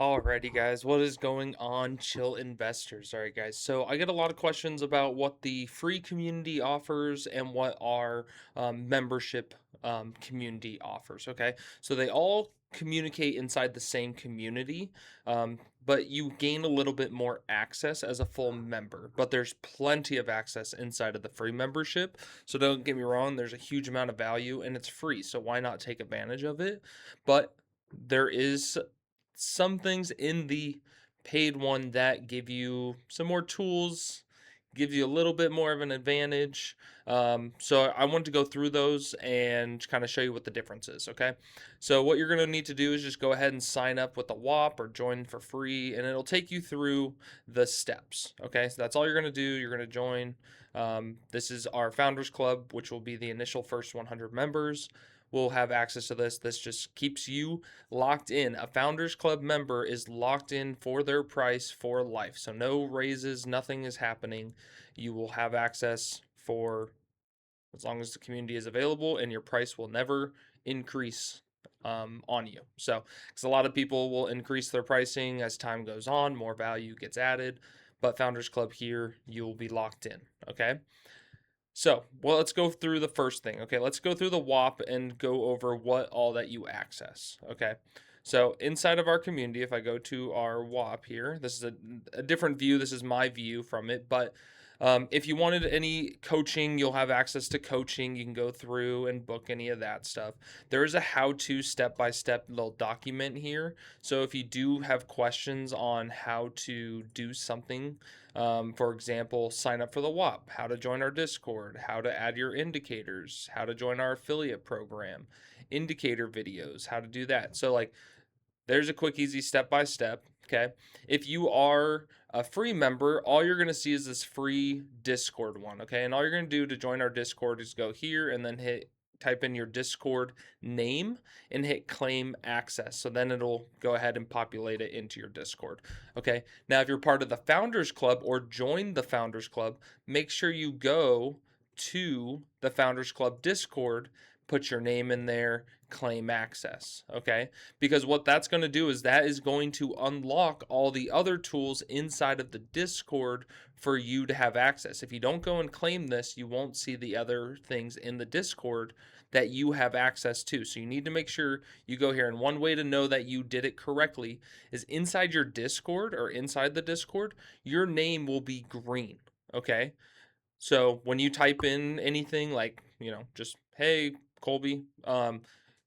Alrighty, guys, what is going on, chill investors? Alright, guys, so I get a lot of questions about what the free community offers and what our membership community offers. Okay, so they all communicate inside the same community, but you gain a little bit more access as a full member. But there's plenty of access inside of the free membership, so don't get me wrong, there's a huge amount of value and it's free, so why not take advantage of it? But there is some things in the paid one that give you some more tools, give you a little bit more of an advantage. So I want to go through those and kind of show you what the difference is. Okay, so what you're going to need to do is just go ahead and sign up with the WAP or join for free, and it'll take you through the steps. Okay, so that's all you're going to do. You're going to join. This is our Founders Club, which will be the initial first 100 members will have access to this. This just keeps you locked in. A Founders Club member is locked in for their price for life. So no raises, nothing is happening. You will have access for as long as the community is available, and your price will never increase on you. So, because a lot of people will increase their pricing as time goes on, more value gets added. But Founders Club here, you will be locked in. Okay. So, well, let's go through the first thing. Okay, let's go through the WAP and go over what all that you access. Okay, so inside of our community, if I go to our WAP here, this is a different view. This is my view from it. But if you wanted any coaching, you'll have access to coaching. You can go through and book any of that stuff. There is a how-to step-by-step little document here. So if you do have questions on how to do something, for example, sign up for the WAP, how to join our Discord, how to add your indicators, how to join our affiliate program, indicator videos, how to do that. So, like, there's a quick, easy step by step. Okay. If you are a free member, all you're going to see is this free Discord one. Okay. And all you're going to do to join our Discord is go here and then type in your Discord name and hit claim access. So then it'll go ahead and populate it into your Discord. Okay. Now, if you're part of the Founders Club or join the Founders Club, make sure you go to the Founders Club Discord, put your name in there, claim access. Okay. Because what that's going to do is that is going to unlock all the other tools inside of the Discord for you to have access. If you don't go and claim this, you won't see the other things in the Discord that you have access to. So you need to make sure you go here. And one way to know that you did it correctly is inside your Discord or inside the Discord, your name will be green. Okay. So when you type in anything like, just, hey, Colby,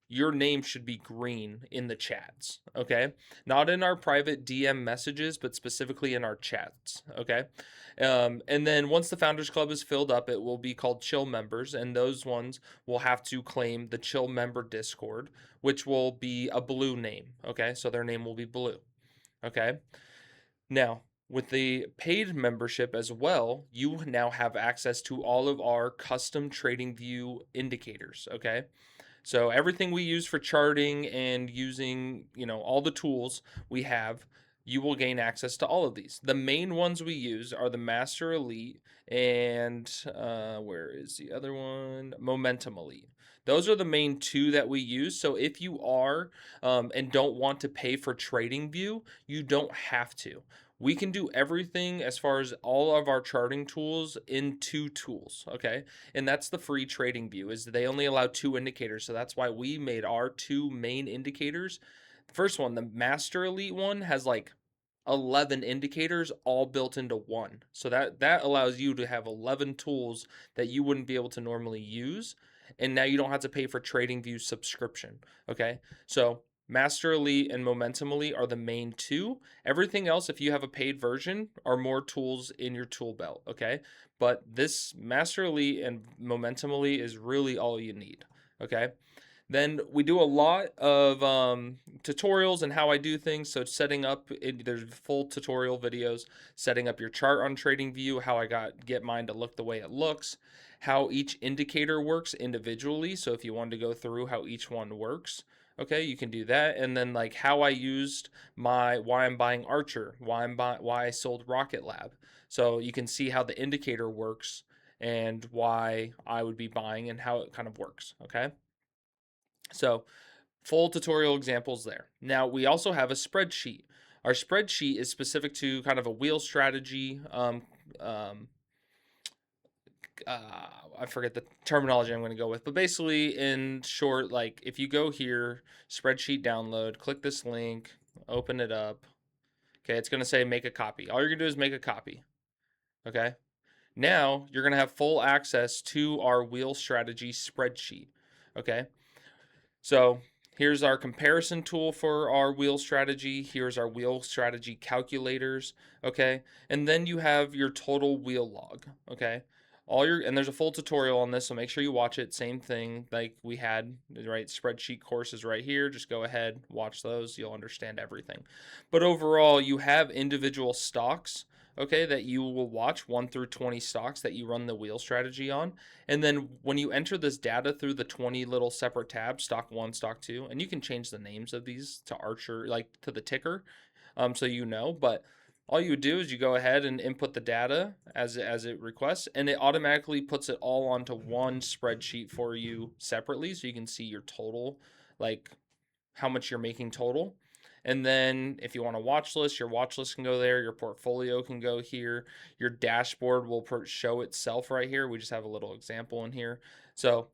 your name should be green in the chats, okay? Not in our private DM messages, but specifically in our chats, okay? And then once the Founders Club is filled up, it will be called Chill Members, and those ones will have to claim the Chill Member Discord, which will be a blue name, okay? So their name will be blue, okay? Now, with the paid membership as well, you now have access to all of our custom TradingView indicators, okay? So everything we use for charting and using, all the tools we have, you will gain access to all of these. The main ones we use are the Master Elite and where is the other one? Momentum Elite. Those are the main two that we use. So if you are and don't want to pay for TradingView, you don't have to. We can do everything as far as all of our charting tools in two tools, okay? And that's the free TradingView, is they only allow two indicators. So that's why we made our two main indicators. The first one, the Master Elite one, has like 11 indicators all built into one. So that allows you to have 11 tools that you wouldn't be able to normally use. And now you don't have to pay for TradingView subscription, okay? So Master Elite and Momentum Elite are the main two. Everything else, if you have a paid version, are more tools in your tool belt, okay? But this Master Elite and Momentum Elite is really all you need, okay? Then we do a lot of tutorials and how I do things. So setting up, there's full tutorial videos, setting up your chart on TradingView, how I get mine to look the way it looks, how each indicator works individually. So if you wanted to go through how each one works, okay, you can do that. And then like how I used why I'm buying Archer, why I sold Rocket Lab. So you can see how the indicator works and why I would be buying and how it kind of works, okay? So Full tutorial examples there. Now, we also have a spreadsheet. Our spreadsheet is specific to kind of a wheel strategy. Um, I forget the terminology I'm going to go with, but basically, in short, like if you go here, spreadsheet download, click this link, open it up. Okay, it's going to say make a copy. All you're going to do is make a copy. Okay, now you're going to have full access to our wheel strategy spreadsheet. Okay, so here's our comparison tool for our wheel strategy. Here's our wheel strategy calculators. Okay. And then you have your total wheel log. Okay. And there's a full tutorial on this, so make sure you watch it. Same thing like we had, right? Spreadsheet courses right here. Just go ahead, watch those. You'll understand everything. But overall, you have individual stocks, okay, that you will watch 1 through 20 stocks that you run the wheel strategy on. And then when you enter this data through the 20 little separate tabs, stock 1, stock 2, and you can change the names of these to Archer, like to the ticker, so you know. But all you would do is you go ahead and input the data as it requests, and it automatically puts it all onto one spreadsheet for you separately, so you can see your total, like how much you're making total. And then if you want a watch list, your watch list can go there. Your portfolio can go here. Your dashboard will show itself right here. We just have a little example in here. So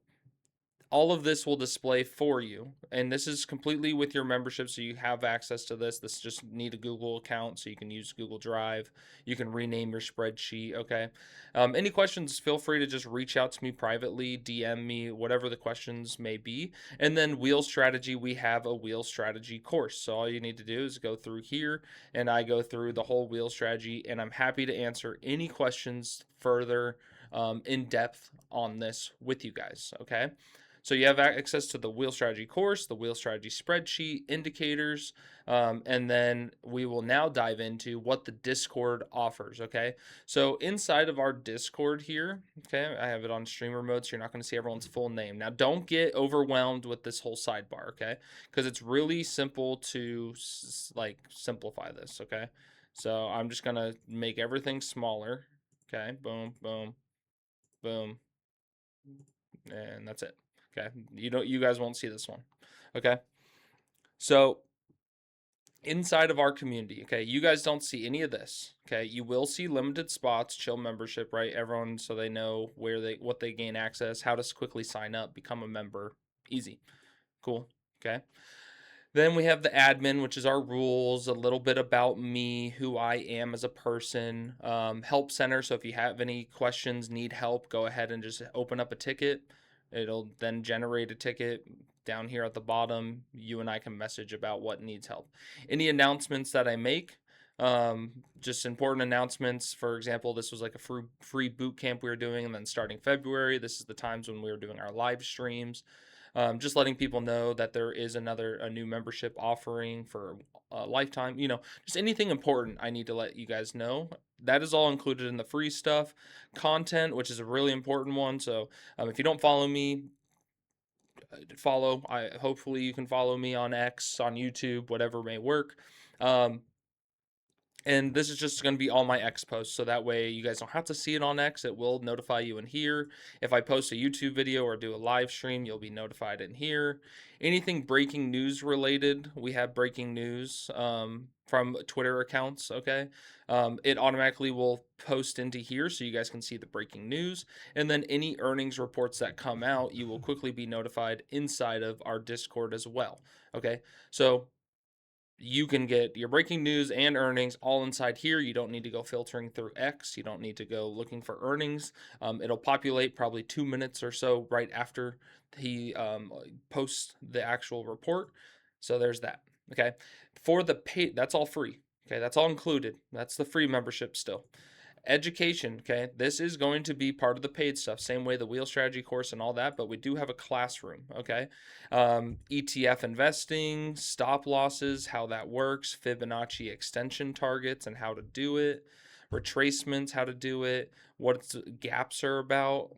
all of this will display for you, and this is completely with your membership, so you have access to this just need a Google account, so you can use Google Drive. You can rename your spreadsheet. Okay, any questions, feel free to just reach out to me privately, DM me, whatever the questions may be. And then wheel strategy, we have a wheel strategy course, so all you need to do is go through here, and I go through the whole wheel strategy, and I'm happy to answer any questions further in depth on this with you guys. Okay, so you have access to the wheel strategy course, the wheel strategy spreadsheet, indicators, and then we will now dive into what the Discord offers. Okay, so inside of our Discord here, okay, I have it on streamer mode, so you're not going to see everyone's full name. Now, don't get overwhelmed with this whole sidebar, okay? Because it's really simple to like simplify this. Okay, so I'm just gonna make everything smaller. Okay, boom, boom, boom, and that's it. Okay, you guys won't see this one. Okay, so inside of our community, okay, you guys don't see any of this. Okay, you will see limited spots, chill membership, right? Everyone, so they know what they gain access, how to quickly sign up, become a member, easy, cool. Okay, then we have the admin, which is our rules, a little bit about me, who I am as a person, help center. So if you have any questions, need help, go ahead and just open up a ticket. It'll then generate a ticket down here at the bottom. You and I can message about what needs help. Any announcements that I make, just important announcements. For example, this was like a free boot camp we were doing, and then starting February, this is the times when we were doing our live streams. Just letting people know that there is a new membership offering for a lifetime. Just anything important I need to let you guys know. That is all included in the free stuff. Content, which is a really important one. So if you don't follow me, follow. Hopefully you can follow me on X, on YouTube, whatever may work. And this is just going to be all my X posts, so that way you guys don't have to see it on X. It will notify you in here. If I post a YouTube video or do a live stream, you'll be notified in here. Anything breaking news related, we have breaking news from Twitter accounts, okay? It automatically will post into here so you guys can see the breaking news. And then any earnings reports that come out, you will quickly be notified inside of our Discord as well, okay? So you can get your breaking news and earnings all inside here. You don't need to go filtering through X. You don't need to go looking for earnings. It'll populate probably 2 minutes or so right after he posts the actual report. So there's that. Okay. For the paid, that's all free. Okay. That's all included. That's the free membership still. Education, okay, this is going to be part of the paid stuff, same way the wheel strategy course and all that, but we do have a classroom, okay? ETF investing, stop losses, how that works, Fibonacci extension targets and how to do it, retracements, how to do it, what gaps are about,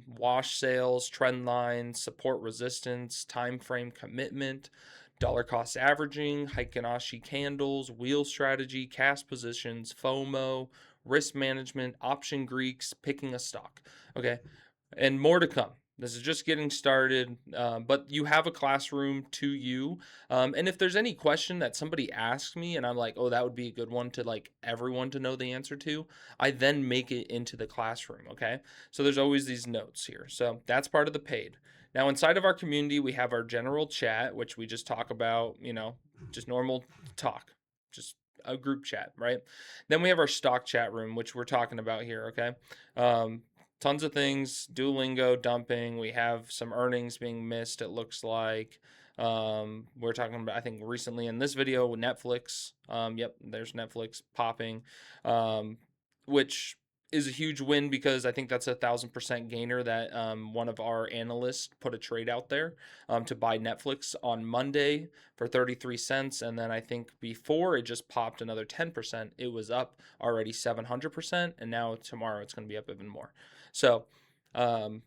wash sales, trend lines, support resistance, time frame commitment, dollar cost averaging, Heikin-Ashi candles, wheel strategy, cast positions, FOMO, risk management, option Greeks, picking a stock. Okay, and more to come. This is just getting started, but you have a classroom to you. And if there's any question that somebody asks me and I'm like, oh, that would be a good one to like everyone to know the answer to, I then make it into the classroom. Okay. So there's always these notes here. So that's part of the paid. Now, inside of our community, we have our general chat, which we just talk about, just normal talk, just a group chat, right? Then we have our stock chat room, which we're talking about here. Okay. Um, Tons of things, Duolingo dumping. We have some earnings being missed, it looks like. We're talking about, I think, recently in this video with Netflix. Yep, there's Netflix popping, which is a huge win because I think that's 1,000% gainer that one of our analysts put a trade out there to buy Netflix on Monday for 33 cents. And then I think before it just popped another 10%, it was up already 700%. And now tomorrow it's going to be up even more. So, um,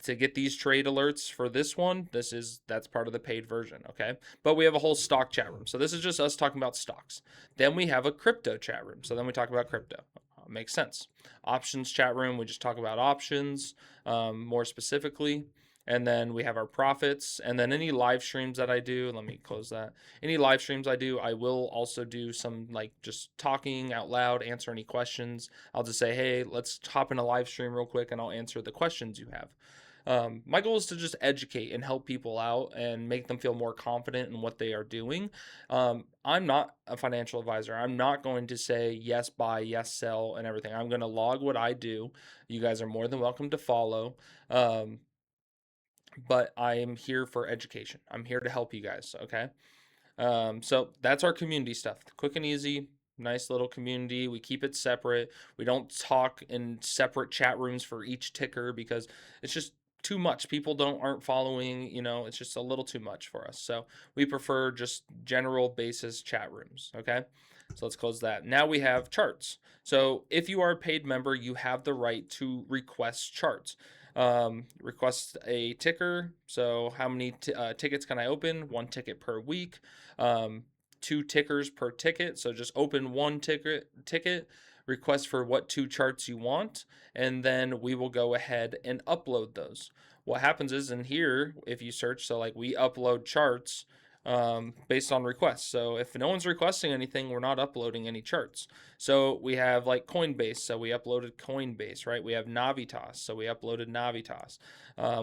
to get these trade alerts for this one, that's part of the paid version, okay? But we have a whole stock chat room. So this is just us talking about stocks. Then we have a crypto chat room. So then we talk about crypto. Makes sense. Options chat room, we just talk about options more specifically. And then we have our profits. And then any live streams that I do, let me close that. Any live streams I do, I will also do some like just talking out loud, answer any questions. I'll just say, hey, let's hop in a live stream real quick and I'll answer the questions you have. My goal is to just educate and help people out and make them feel more confident in what they are doing. I'm not a financial advisor. I'm not going to say yes, buy, yes, sell, and everything. I'm going to log what I do. You guys are more than welcome to follow. But I am here for education. I'm here to help you guys. Okay. So that's our community stuff. Quick and easy, nice little community. We keep it separate. We don't talk in separate chat rooms for each ticker because it's just too much. People aren't following, it's just a little too much for us. So we prefer just general basis chat rooms. Okay. So let's close that. Now we have charts. So if you are a paid member, you have the right to request charts. Request a ticker. So how many tickets can I open? One ticket per week. 2 tickers per ticket. So just open one ticket, request for what 2 charts you want, and then we will go ahead and upload those. What happens is in here, if you search, so like we upload charts based on requests. So if no one's requesting anything, we're not uploading any charts. So we have like Coinbase, so we uploaded Coinbase, right? We have Navitas, so we uploaded Navitas,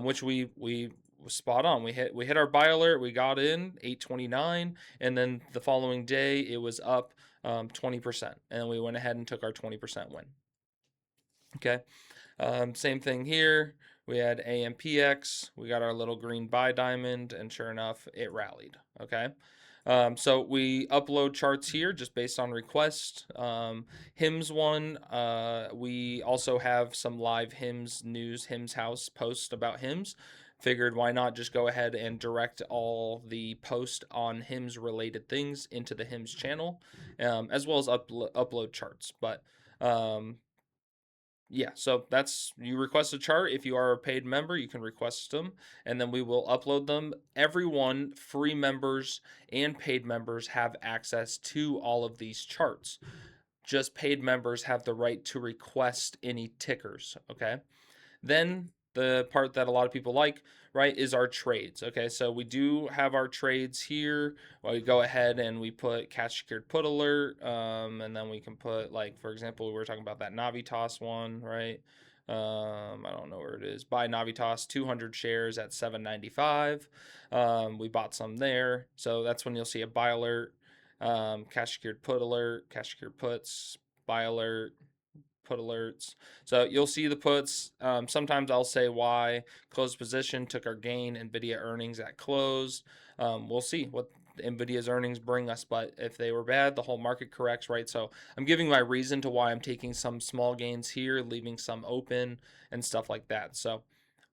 which we spot on. We hit our buy alert. We got in 829, and then the following day it was up 20%, and we went ahead and took our 20% win. Okay. Same thing here. We had AMPX. We got our little green buy diamond, and sure enough, it rallied. Okay. So we upload charts here just based on request. Hims one, we also have some live Hims news, Hims House post about Hims. Figured why not just go ahead and direct all the post on Hims related things into the Hims channel, as well as upload charts. But yeah, so you request a chart. If you are a paid member, you can request them, and then we will upload them. Everyone, free members and paid members, have access to all of these charts. Just paid members have the right to request any tickers, okay? Then the part that a lot of people like, right, is our trades. Okay, so we do have our trades here. Well, we go ahead and we put cash secured put alert, and then we can put, like, for example, we were talking about that Navitas one, right? I don't know where it is. Buy Navitas 200 shares at 7.95. We bought some there, so that's when you'll see a buy alert, cash secured put alert, cash secured puts, buy alert, put alerts. So you'll see the puts. Sometimes I'll say why. Closed position, took our gain. NVIDIA earnings at close. We'll see what NVIDIA's earnings bring us, but if they were bad, the whole market corrects, right? So I'm giving my reason to why I'm taking some small gains here, leaving some open and stuff like that. So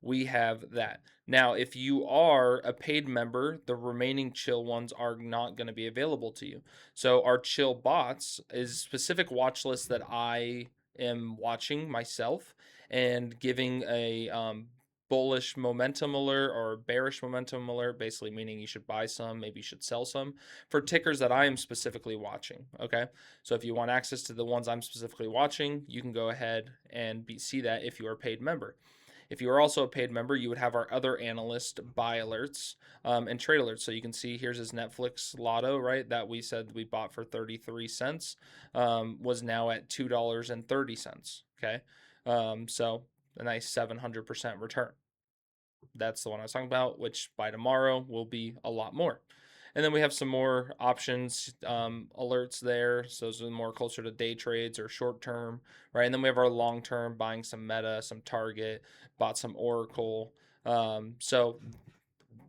we have that. Now, if you are a paid member, the remaining chill ones are not going to be available to you. So our chill bots is specific watch list that I am watching myself and giving a bullish momentum alert or bearish momentum alert, basically meaning you should buy some, maybe you should sell some for tickers that I am specifically watching. Okay. So if you want access to the ones I'm specifically watching, you can go ahead and see that if you are a paid member. If you are also a paid member, you would have our other analyst buy alerts and trade alerts. So you can see here's his Netflix lotto, right? That we said we bought for 33 cents, was now at $2.30. Okay. So a nice 700% return. That's the one I was talking about, which by tomorrow will be a lot more. And then we have some more options, alerts there. So those are more closer to day trades or short term, right? And then we have our long term, buying some Meta, some Target, bought some Oracle. So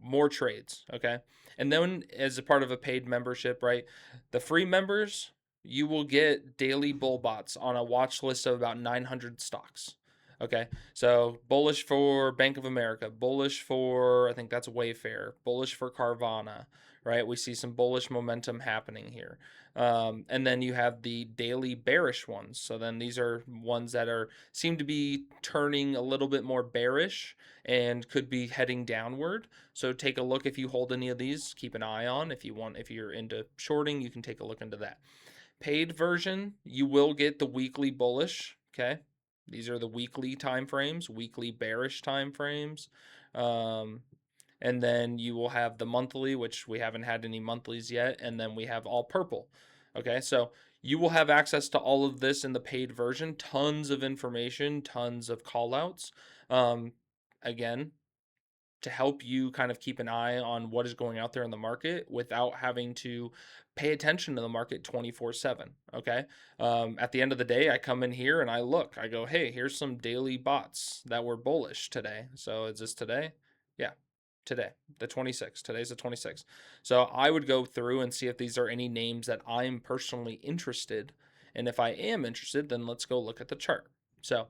more trades, okay? And then as a part of a paid membership, right? The free members, you will get daily bull bots on a watch list of about 900 stocks. Okay, so bullish for Bank of America, bullish for, I think that's Wayfair, bullish for Carvana, right? We see some bullish momentum happening here. And then you have the daily bearish ones. So then these are ones that seem to be turning a little bit more bearish and could be heading downward. So take a look if you hold any of these. Keep an eye on if you're into shorting, you can take a look into that. Paid version, you will get the weekly bullish. Okay, these are the weekly time frames, weekly bearish time frames. And then you will have the monthly, which we haven't had any monthlies yet. And then we have all purple. Okay, so you will have access to all of this in the paid version. Tons of information, tons of call outs. Again, to help you kind of keep an eye on what is going out there in the market without having to pay attention to the market 24/7. Okay. At the end of the day, I come in here and I go, hey, here's some daily bots that were bullish today. So is this today? Yeah. Today, the 26th. Today's the 26th. So I would go through and see if these are any names that I'm personally interested. And if I am interested, then let's go look at the chart. So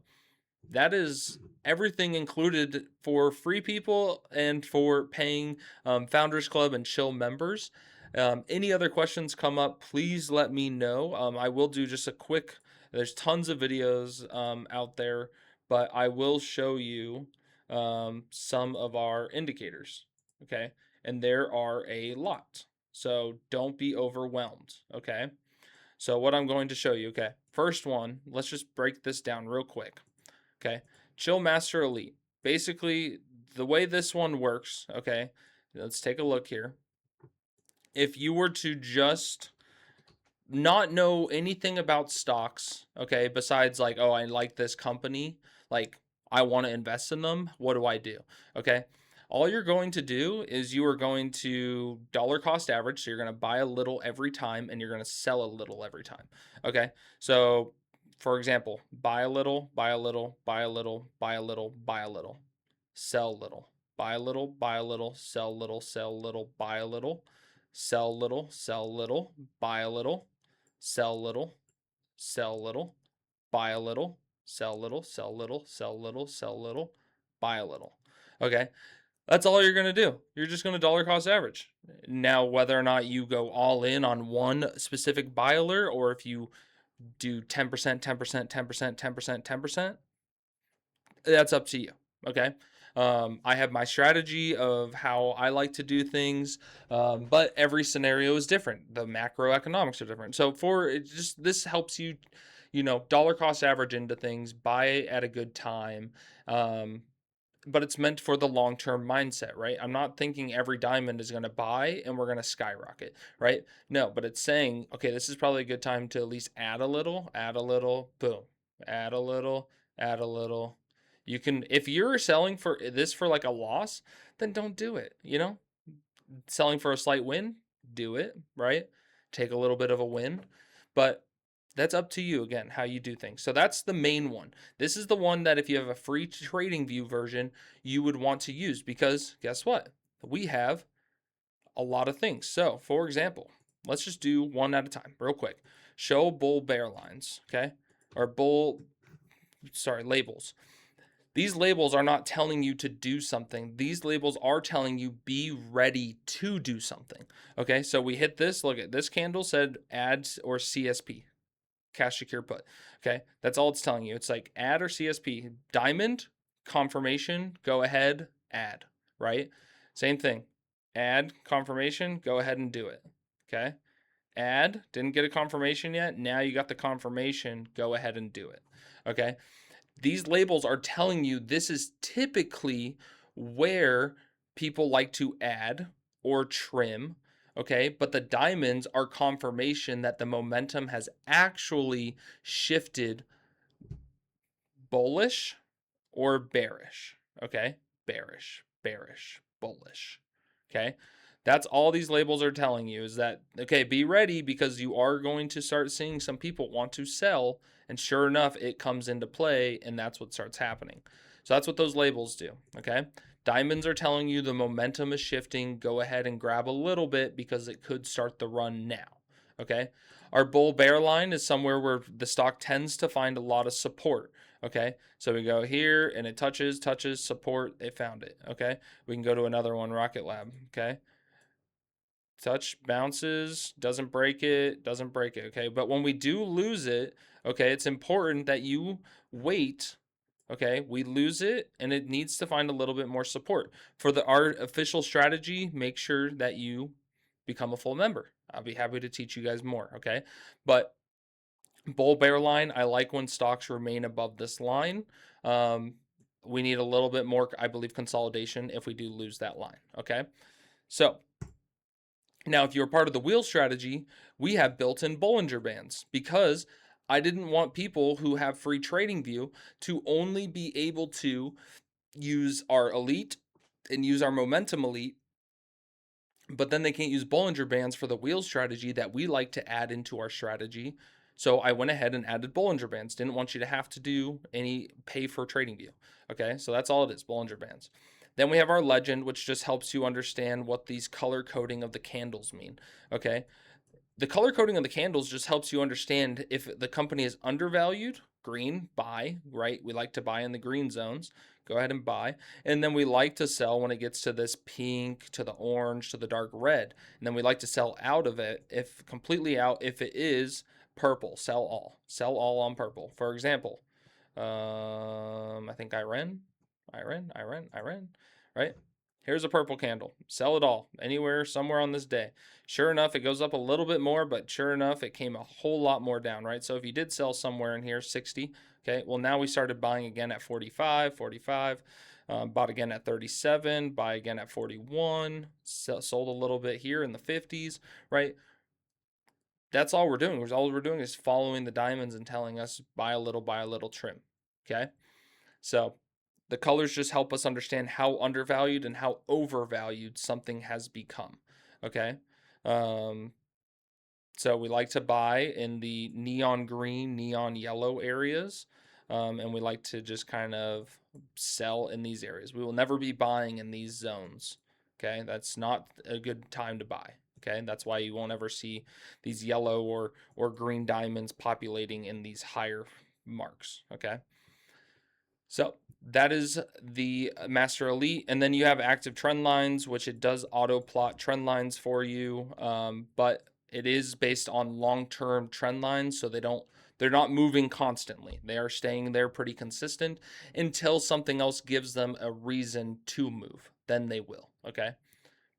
that is everything included for free people and for paying Founders Club and Chill members. Any other questions come up, please let me know. I will do just a quick, there's tons of videos out there, but I will show you some of our indicators, okay? And there are a lot, so don't be overwhelmed, okay? So what I'm going to show you, okay? First one, let's just break this down real quick. Okay, Chill Master Elite. Basically, the way this one works, okay, let's take a look here. If you were to just not know anything about stocks, okay, besides like, oh, I like this company, like I want to invest in them, what do I do? Okay, all you're going to do is you are going to dollar cost average. So you're going to buy a little every time and you're going to sell a little every time. Okay, so for example, buy a little, buy a little, buy a little, buy a little, buy a little, sell little, buy a little, buy a little, sell little, sell little, buy a little, sell little, sell little, buy a little, sell little, sell little, buy a little, sell little, sell little, sell little, sell little, buy a little. Okay, that's all you're going to do. You're just going to dollar cost average. Now, whether or not you go all in on one specific buy alert or if you do 10%, 10%, 10%, 10%, 10%, that's up to you. Okay. I have my strategy of how I like to do things, but every scenario is different. The macroeconomics are different. So this helps you, dollar cost average into things, buy at a good time. But it's meant for the long-term mindset, right? I'm not thinking every diamond is going to buy and we're going to skyrocket, right? No, but it's saying, okay, this is probably a good time to at least add a little, boom, add a little, add a little. You can, if you're selling for this for like a loss, then don't do it, selling for a slight win, do it, right? Take a little bit of a win, but that's up to you again, how you do things. So that's the main one. This is the one that if you have a free TradingView version, you would want to use because guess what? We have a lot of things. So for example, let's just do one at a time real quick. Show bull bear lines, okay? Or labels. These labels are not telling you to do something. These labels are telling you be ready to do something. Okay, so we hit this. Look at this candle said add or CSP, cash secure put. Okay, that's all it's telling you. It's like add or CSP. Diamond, confirmation, go ahead, add, right? Same thing. Add, confirmation, go ahead and do it. Okay, add, didn't get a confirmation yet. Now you got the confirmation, go ahead and do it. Okay. These labels are telling you this is typically where people like to add or trim, okay? But the diamonds are confirmation that the momentum has actually shifted bullish or bearish, okay? Bearish, bearish, bullish, okay? That's all these labels are telling you, is that, okay, be ready, because you are going to start seeing some people want to sell, and sure enough, it comes into play, and that's what starts happening. So that's what those labels do, okay? Diamonds are telling you the momentum is shifting. Go ahead and grab a little bit because it could start the run now, okay? Our bull bear line is somewhere where the stock tends to find a lot of support. Okay, so we go here and it touches, support, it found it. Okay, we can go to another one, Rocket Lab. Okay, touch, bounces, doesn't break it, okay? But when we do lose it, okay, it's important that you wait. Okay, we lose it and it needs to find a little bit more support. For our official strategy, make sure that you become a full member. I'll be happy to teach you guys more, okay? But bull bear line, I like when stocks remain above this line. We need a little bit more, I believe, consolidation if we do lose that line, okay? So now, if you're part of the wheel strategy, we have built-in Bollinger Bands, because I didn't want people who have free TradingView to only be able to use our elite and use our momentum elite, but then they can't use Bollinger Bands for the wheel strategy that we like to add into our strategy. So I went ahead and added Bollinger Bands. Didn't want you to have to do any pay for TradingView. Okay, so that's all it is, Bollinger Bands. Then we have our legend, which just helps you understand what these color coding of the candles mean. Okay, the color coding of the candles just helps you understand if the company is undervalued, green, buy, right? We like to buy in the green zones. Go ahead and buy. And then we like to sell when it gets to this pink, to the orange, to the dark red. And then we like to sell out of it, if completely out, if it is purple, sell all. Sell all on purple. For example, I think Iran, right? Here's a purple candle. Sell it all, anywhere, somewhere on this day. Sure enough, it goes up a little bit more, but sure enough, it came a whole lot more down, right? So if you did sell somewhere in here, 60, okay, well, now we started buying again at 45, bought again at 37, buy again at 41, sold a little bit here in the 50s, right? That's all we're doing. All we're doing is following the diamonds and telling us buy a little, trim, okay? So the colors just help us understand how undervalued and how overvalued something has become, okay? So we like to buy in the neon green, neon yellow areas, and we like to just kind of sell in these areas. We will never be buying in these zones, okay? That's not a good time to buy, okay? That's why you won't ever see these yellow or green diamonds populating in these higher marks, okay? So that is the Master Elite. And then you have active trend lines, which it does auto plot trend lines for you. But it is based on long-term trend lines. So they're not moving constantly. They are staying there pretty consistent until something else gives them a reason to move. Then they will, okay?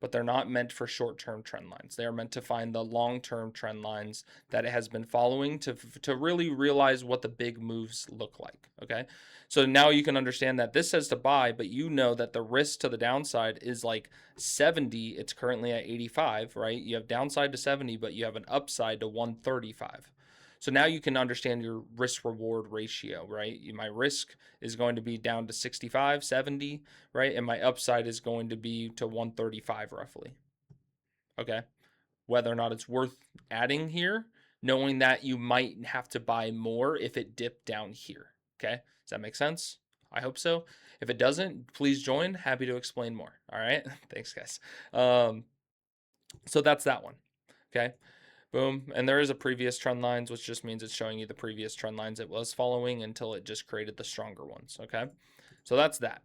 But they're not meant for short-term trend lines. They are meant to find the long-term trend lines that it has been following to really realize what the big moves look like, okay? So now you can understand that this says to buy, but you know that the risk to the downside is like 70. It's currently at 85, right? You have downside to 70, but you have an upside to 135. So now you can understand your risk reward ratio, right? My risk is going to be down to 65, 70, right? And my upside is going to be to 135 roughly. Okay. Whether or not it's worth adding here, knowing that you might have to buy more if it dipped down here. Okay. Does that make sense? I hope so. If it doesn't, please join. Happy to explain more. All right. Thanks, guys. So that's that one. Okay. Boom. And there is a previous trend lines, which just means it's showing you the previous trend lines it was following until it just created the stronger ones. Okay. So that's that.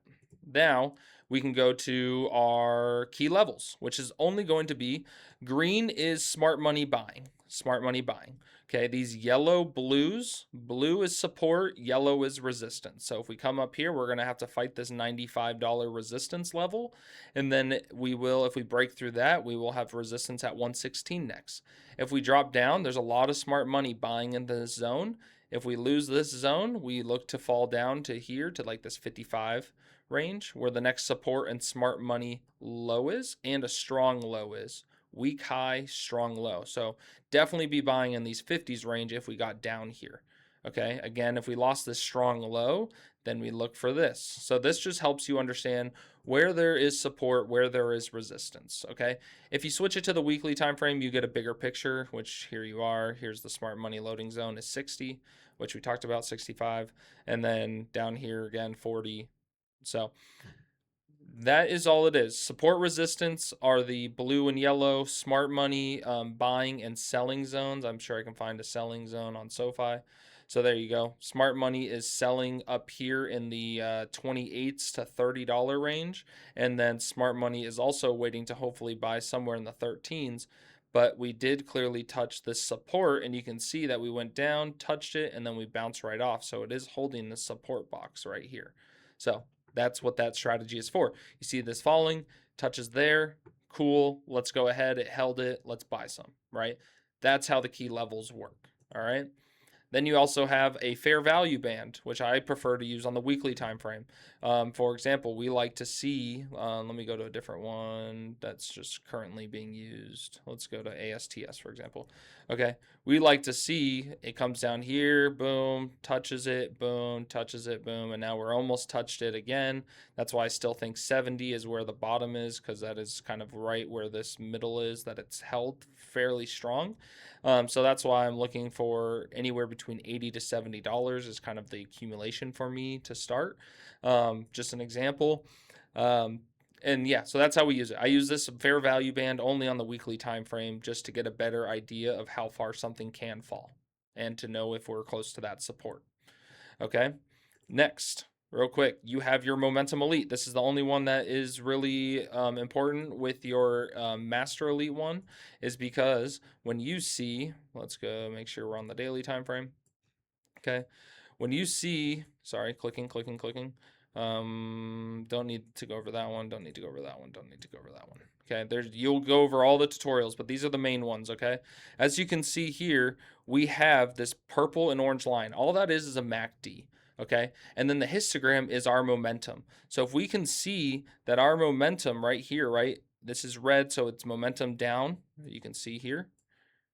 Now we can go to our key levels, which is only going to be green is smart money buying. Smart money buying. Okay, these yellow blues, blue is support, yellow is resistance. So if we come up here, we're going to have to fight this $95 resistance level. And then we will, if we break through that, we will have resistance at 116 next. If we drop down, there's a lot of smart money buying in this zone. If we lose this zone, we look to fall down to here to like this 55 range where the next support and smart money low is and a strong low is. Weak high, strong low. So definitely be buying in these 50s range if we got down here. Okay, again, if we lost this strong low, then we look for this. So this just helps you understand where there is support, where there is resistance. Okay, if you switch it to the weekly time frame, you get a bigger picture, which here you are. Here's the smart money loading zone is 60, which we talked about, 65, and then down here again 40. So that is all it is. Support resistance are the blue and yellow smart money buying and selling zones. I'm sure I can find a selling zone on SoFi. So there you go. Smart money is selling up here in the 28s to $30 range. And then smart money is also waiting to hopefully buy somewhere in the 13s. But we did clearly touch this support, and you can see that we went down, touched it, and then we bounced right off. So it is holding the support box right here. So that's what that strategy is for. You see this falling, touches there, cool, let's go ahead, it held it, let's buy some, right? That's how the key levels work, all right? Then you also have a fair value band, which I prefer to use on the weekly time frame. For example, we like to see, let me go to a different one that's just currently being used. Let's go to ASTS, for example. Okay, we like to see it comes down here, boom, touches it, boom, and now we're almost touched it again. That's why I still think 70 is where the bottom is, because that is kind of right where this middle is, that it's held fairly strong. So that's why I'm looking for anywhere between $80 to $70 is kind of the accumulation for me to start. Just an example. And yeah, so that's how we use it. I use this fair value band only on the weekly time frame just to get a better idea of how far something can fall and to know if we're close to that support. Okay, next, real quick, you have your momentum elite. This is the only one that is really important with your master elite one, is because when you see, let's go make sure we're on the daily time frame. Okay, when you see, sorry, clicking. Don't need to go over that one. Don't need to go over that one. Don't need to go over that one. Okay, you'll go over all the tutorials, but these are the main ones. Okay, as you can see here, we have this purple and orange line. All that is a MACD. Okay, and then the histogram is our momentum. So if we can see that our momentum right here, right, this is red, so it's momentum down. You can see here,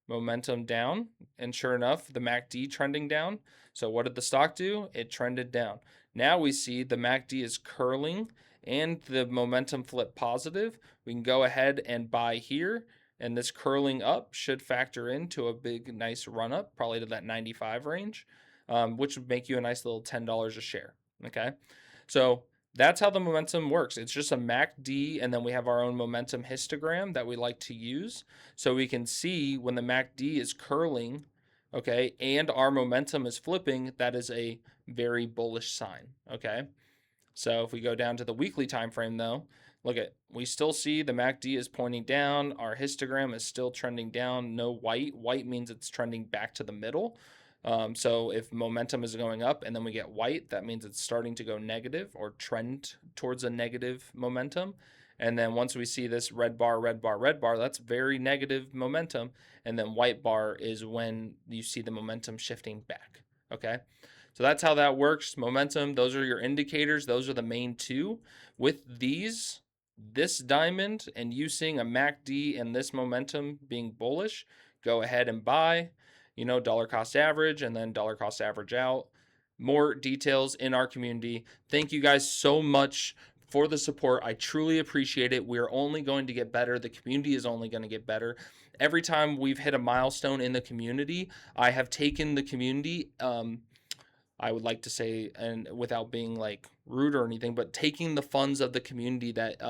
momentum down, and sure enough, the MACD trending down. So what did the stock do? It trended down. Now we see the MACD is curling and the momentum flip positive. We can go ahead and buy here, and this curling up should factor into a big, nice run up, probably to that 95 range, which would make you a nice little $10 a share. Okay, so that's how the momentum works. It's just a MACD, and then we have our own momentum histogram that we like to use. So we can see when the MACD is curling, okay, and our momentum is flipping, that is a very bullish sign, okay? So if we go down to the weekly time frame though, look at, we still see the MACD is pointing down, our histogram is still trending down, no white. White means it's trending back to the middle. So if momentum is going up and then we get white, that means it's starting to go negative or trend towards a negative momentum. And then once we see this red bar, that's very negative momentum. And then white bar is when you see the momentum shifting back. Okay. So that's how that works. Momentum, those are your indicators. Those are the main two. With these, this diamond and you seeing a MACD and this momentum being bullish, go ahead and buy, dollar cost average and then dollar cost average out. More details in our community. Thank you guys so much for the support. I truly appreciate it. We're only going to get better. The community is only going to get better. Every time we've hit a milestone in the community, I have taken the community, I would like to say, and without being like rude or anything, but taking the funds of the community that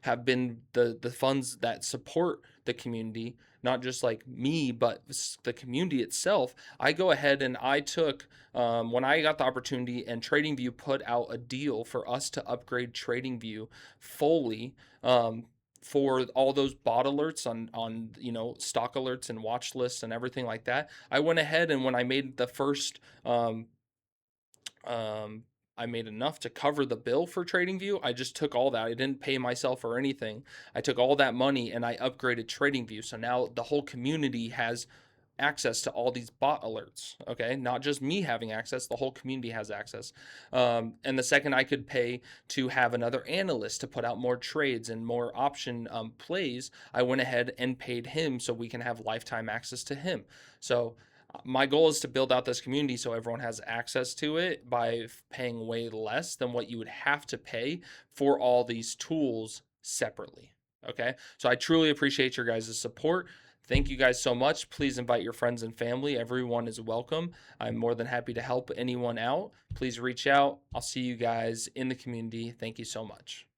have been the funds that support the community, not just like me, but the community itself. I go ahead and I took, when I got the opportunity and TradingView put out a deal for us to upgrade TradingView fully, for all those bot alerts on stock alerts and watch lists and everything like that. I went ahead and when I made the first I made enough to cover the bill for TradingView. I just took all that. I didn't pay myself or anything. I took all that money and I upgraded TradingView. So now the whole community has access to all these bot alerts. Okay, not just me having access, the whole community has access. And the second I could pay to have another analyst to put out more trades and more option plays, I went ahead and paid him so we can have lifetime access to him. So my goal is to build out this community so everyone has access to it by paying way less than what you would have to pay for all these tools separately. Okay, so I truly appreciate your guys' support. Thank you guys so much. Please invite your friends and family. Everyone is welcome. I'm more than happy to help anyone out. Please reach out. I'll see you guys in the community. Thank you so much.